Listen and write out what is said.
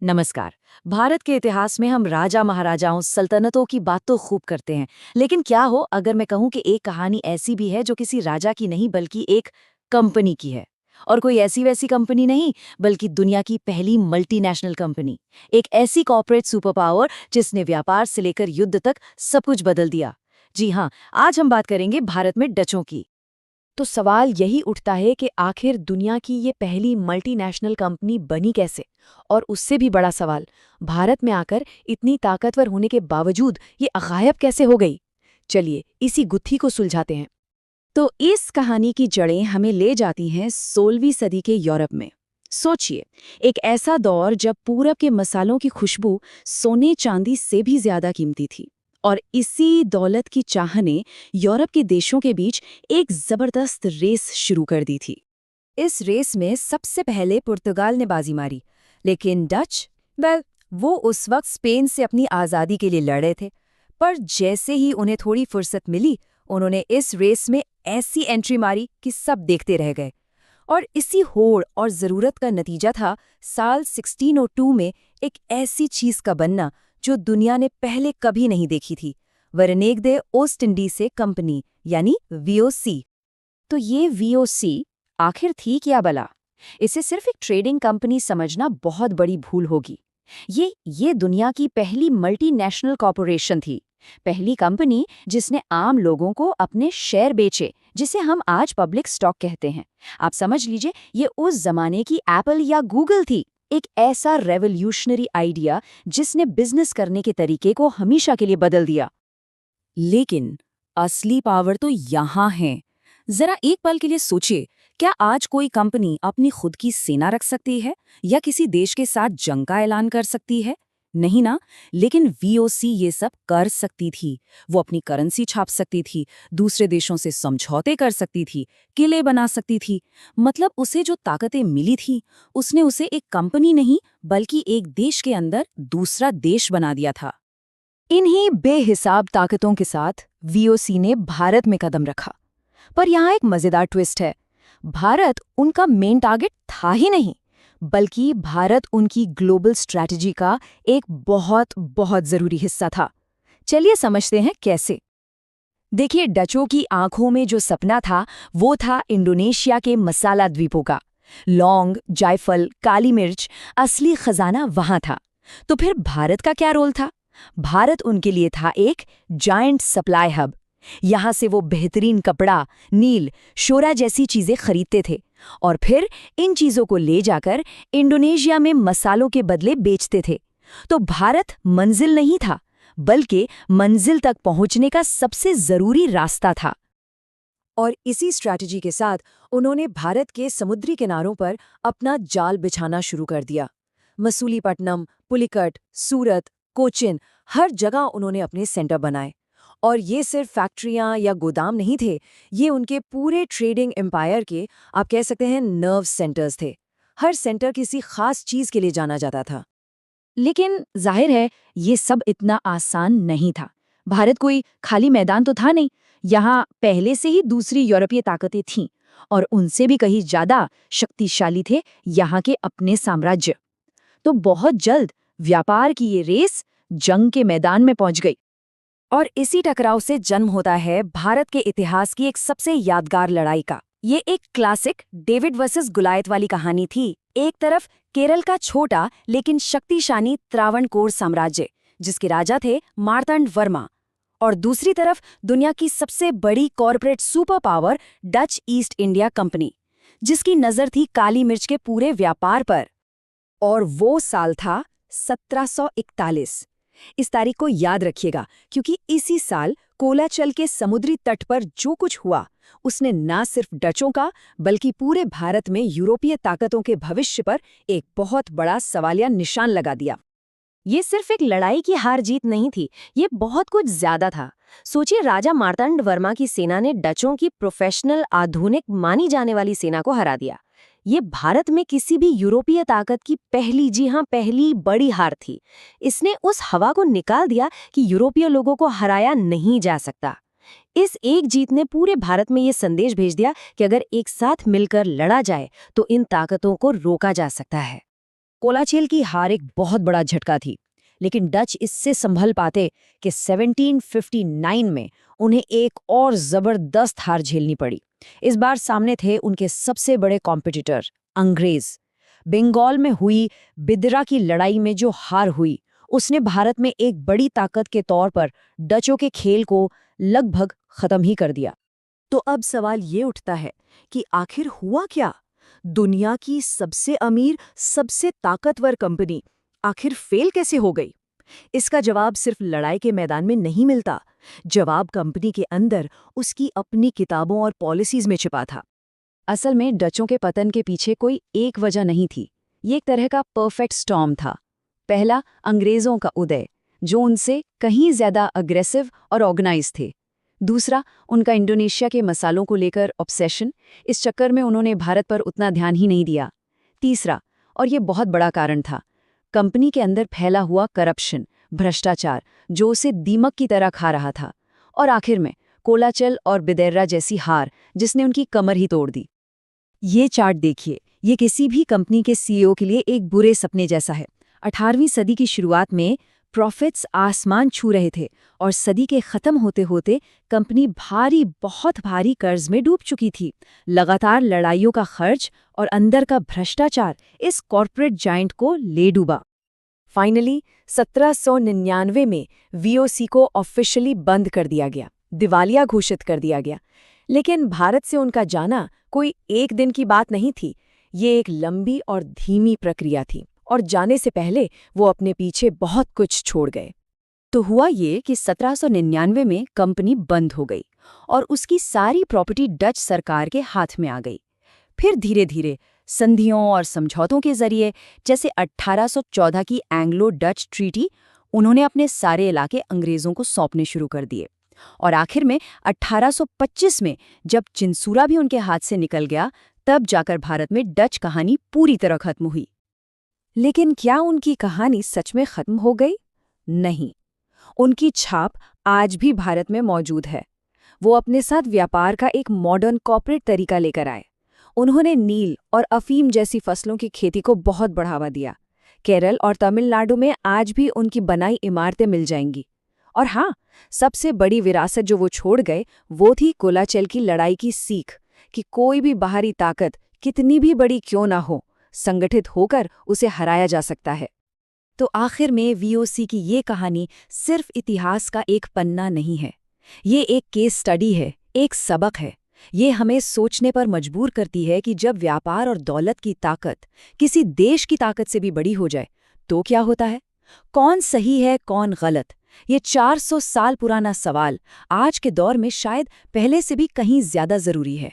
नमस्कार। भारत के इतिहास में हम राजा महाराजाओं सल्तनतों की बात तो खूब करते हैं, लेकिन क्या हो अगर मैं कहूं कि एक कहानी ऐसी भी है जो किसी राजा की नहीं बल्कि एक कंपनी की है। और कोई ऐसी वैसी कंपनी नहीं, बल्कि दुनिया की पहली मल्टीनेशनल कंपनी। एक ऐसी कॉर्पोरेट सुपर पावर जिसने व्यापार से लेकर युद्ध तक सब कुछ बदल दिया। जी हाँ, आज हम बात करेंगे भारत में डचों की। तो सवाल यही उठता है कि आखिर दुनिया की ये पहली मल्टीनेशनल कंपनी बनी कैसे। और उससे भी बड़ा सवाल, भारत में आकर इतनी ताकतवर होने के बावजूद ये गायब कैसे हो गई। चलिए इसी गुत्थी को सुलझाते हैं। तो इस कहानी की जड़ें हमें ले जाती हैं 16वीं सदी के यूरोप में। सोचिए, एक ऐसा दौर जब पूरब के मसालों की खुशबू सोने चांदी से भी ज्यादा कीमती थी। और इसी दौलत की चाह ने यूरोप के देशों के बीच एक जबरदस्त रेस शुरू कर दी थी। इस रेस में सबसे पहले पुर्तगाल ने बाजी मारी, लेकिन डच, वो उस वक्त स्पेन से अपनी आज़ादी के लिए लड़े थे। पर जैसे ही उन्हें थोड़ी फुर्सत मिली, उन्होंने इस रेस में ऐसी एंट्री मारी कि सब देखते रह गए। और इसी होड़ और ज़रूरत का नतीजा था साल 1602 में एक ऐसी चीज़ का बनना जो दुनिया ने पहले कभी नहीं देखी थी, वेरेनेग्दे ओस्ट इंडीज से कंपनी, यानी वीओसी। तो ये वीओसी आखिर थी क्या भला? इसे सिर्फ एक ट्रेडिंग कंपनी समझना बहुत बड़ी भूल होगी। ये दुनिया की पहली मल्टीनेशनल कॉर्पोरेशन थी, पहली कंपनी जिसने आम लोगों को अपने शेयर बेचे, जिसे हम आज पब्लिक स्टॉक कहते हैं। आप समझ लीजिए, ये उस जमाने की एप्पल या गूगल थी। एक ऐसा रेवोल्यूशनरी आइडिया जिसने बिजनेस करने के तरीके को हमेशा के लिए बदल दिया। लेकिन असली पावर तो यहाँ है। जरा एक पल के लिए सोचिए, क्या आज कोई कंपनी अपनी खुद की सेना रख सकती है या किसी देश के साथ जंग का ऐलान कर सकती है? नहीं ना। लेकिन वीओसी ये सब कर सकती थी। वो अपनी करेंसी छाप सकती थी, दूसरे देशों से समझौते कर सकती थी, किले बना सकती थी। मतलब उसे जो ताकतें मिली थी, उसने उसे एक कंपनी नहीं बल्कि एक देश के अंदर दूसरा देश बना दिया था। इन्हीं बेहिसाब ताकतों के साथ वीओसी ने भारत में कदम रखा। पर यहाँ एक मजेदार ट्विस्ट है। भारत उनका मेन टारगेट था ही नहीं, बल्कि भारत उनकी ग्लोबल स्ट्रैटेजी का एक बहुत बहुत जरूरी हिस्सा था। चलिए समझते हैं कैसे। देखिए, डचों की आंखों में जो सपना था, वो था इंडोनेशिया के मसाला द्वीपों का। लौंग, जायफल, काली मिर्च, असली खजाना वहां था। तो फिर भारत का क्या रोल था? भारत उनके लिए था एक जायंट सप्लाई हब। यहां से वो बेहतरीन कपड़ा, नील, शोरा जैसी चीजें खरीदते थे और फिर इन चीजों को ले जाकर इंडोनेशिया में मसालों के बदले बेचते थे। तो भारत मंजिल नहीं था, बल्कि मंजिल तक पहुंचने का सबसे जरूरी रास्ता था। और इसी स्ट्रैटेजी के साथ उन्होंने भारत के समुद्री किनारों पर अपना जाल बिछाना शुरू कर दिया। मसूलीपट्टनम, पुलिकट, सूरत, कोचिन, हर जगह उन्होंने अपने सेंटर बनाए। और ये सिर्फ फैक्ट्रियां या गोदाम नहीं थे, ये उनके पूरे ट्रेडिंग एम्पायर के, आप कह सकते हैं, नर्व सेंटर्स थे। हर सेंटर किसी खास चीज के लिए जाना जाता था। लेकिन जाहिर है, ये सब इतना आसान नहीं था। भारत कोई खाली मैदान तो था नहीं। यहाँ पहले से ही दूसरी यूरोपीय ताकतें थीं और उनसे भी कहीं ज्यादा शक्तिशाली थे यहाँ के अपने साम्राज्य। तो बहुत जल्द व्यापार की ये रेस जंग के मैदान में पहुंच गई। और इसी टकराव से जन्म होता है भारत के इतिहास की एक सबसे यादगार लड़ाई का। ये एक क्लासिक डेविड वर्सेस गुलायत वाली कहानी थी। एक तरफ केरल का छोटा लेकिन शक्तिशाली त्रावणकोर साम्राज्य, जिसके राजा थे मार्तंड वर्मा, और दूसरी तरफ दुनिया की सबसे बड़ी corporate super power Dutch east India company, जिसकी नजर थी काली मिर्च के पूरे व्यापार पर। और वो साल था 1741। इस तारीख को याद रखिएगा, क्योंकि इसी साल कोलाचल के समुद्री तट पर जो कुछ हुआ, उसने न सिर्फ डचों का बल्कि पूरे भारत में यूरोपीय ताकतों के भविष्य पर एक बहुत बड़ा सवालिया निशान लगा दिया। ये सिर्फ एक लड़ाई की हार जीत नहीं थी, ये बहुत कुछ ज्यादा था। सोचिए, राजा मार्तंड वर्मा की सेना ने डचों की प्रोफेशनल, आधुनिक मानी जाने वाली सेना को हरा दिया। ये भारत में किसी भी यूरोपीय ताकत की पहली, जी हाँ, पहली बड़ी हार थी। इसने उस हवा को निकाल दिया कि यूरोपीय लोगों को हराया नहीं जा सकता। इस एक जीत ने पूरे भारत में ये संदेश भेज दिया कि अगर एक साथ मिलकर लड़ा जाए तो इन ताकतों को रोका जा सकता है। कोलाचेल की हार एक बहुत बड़ा झटका थी, लेकिन डच इससे संभल पाते कि 1759 में उन्हें एक और जबरदस्त हार झेलनी पड़ी। इस बार सामने थे उनके सबसे बड़े कॉम्पिटिटर अंग्रेज। बंगाल में हुई बिदरा की लड़ाई में जो हार हुई, उसने भारत में एक बड़ी ताकत के तौर पर डचों के खेल को लगभग खत्म ही कर दिया। तो अब सवाल ये उठता है कि आखिर हुआ क्या? दुनिया की सबसे अमीर, सबसे ताकतवर कंपनी आखिर फेल कैसे हो गई? इसका जवाब सिर्फ लड़ाई के मैदान में नहीं मिलता। जवाब कंपनी के अंदर उसकी अपनी किताबों और पॉलिसीज में छिपा था। असल में डचों के पतन के पीछे कोई एक वजह नहीं थी। ये एक तरह का परफेक्ट स्टॉर्म था। पहला, अंग्रेजों का उदय, जो उनसे कहीं ज्यादा अग्रेसिव और ऑर्गेनाइज थे। दूसरा, उनका इंडोनेशिया के मसालों को लेकर ऑब्सेशन, इस चक्कर में उन्होंने भारत पर उतना ध्यान ही नहीं दिया। तीसरा, और ये बहुत बड़ा कारण था, कंपनी के अंदर फैला हुआ करप्शन, भ्रष्टाचार, जो उसे दीमक की तरह खा रहा था। और आखिर में कोलाचल और बिदेर्रा जैसी हार, जिसने उनकी कमर ही तोड़ दी। ये चार्ट देखिए, ये किसी भी कंपनी के सीईओ के लिए एक बुरे सपने जैसा है। 18वीं सदी की शुरुआत में प्रॉफिट्स आसमान छू रहे थे और सदी के खत्म होते होते कंपनी बहुत भारी कर्ज में डूब चुकी थी। लगातार लड़ाइयों का खर्च और अंदर का भ्रष्टाचार इस कॉर्पोरेट जायंट को ले डूबा। फाइनली 1799 में वीओसी को ऑफिशियली बंद कर दिया गया, दिवालिया घोषित कर दिया गया। लेकिन भारत से उनका जाना कोई एक दिन की बात नहीं थी। ये एक लंबी और धीमी प्रक्रिया थी, और जाने से पहले वो अपने पीछे बहुत कुछ छोड़ गए। तो हुआ ये कि 1799 में कंपनी बंद हो गई और उसकी सारी प्रॉपर्टी डच सरकार के हाथ में आ गई। फिर धीरे धीरे संधियों और समझौतों के जरिए, जैसे 1814 की एंग्लो डच ट्रीटी, उन्होंने अपने सारे इलाके अंग्रेजों को सौंपने शुरू कर दिए। और आखिर में 1825 में जब चिंसूरा भी उनके हाथ से निकल गया, तब जाकर भारत में डच कहानी पूरी तरह खत्म हुई। लेकिन क्या उनकी कहानी सच में खत्म हो गई? नहीं, उनकी छाप आज भी भारत में मौजूद है। वो अपने साथ व्यापार का एक मॉडर्न कॉर्पोरेट तरीका लेकर आए। उन्होंने नील और अफीम जैसी फसलों की खेती को बहुत बढ़ावा दिया। केरल और तमिलनाडु में आज भी उनकी बनाई इमारतें मिल जाएंगी। और हाँ, सबसे बड़ी विरासत जो वो छोड़ गए, वो थी कोलाचल की लड़ाई की सीख कि कोई भी बाहरी ताकत कितनी भी बड़ी क्यों ना हो, संगठित होकर उसे हराया जा सकता है। तो आखिर में वीओसी की ये कहानी सिर्फ इतिहास का एक पन्ना नहीं है। ये एक केस स्टडी है, एक सबक है। ये हमें सोचने पर मजबूर करती है कि जब व्यापार और दौलत की ताकत किसी देश की ताकत से भी बड़ी हो जाए, तो क्या होता है? कौन सही है, कौन गलत? ये 400 साल पुराना सवाल आज के दौर में शायद पहले से भी कहीं ज्यादा जरूरी है।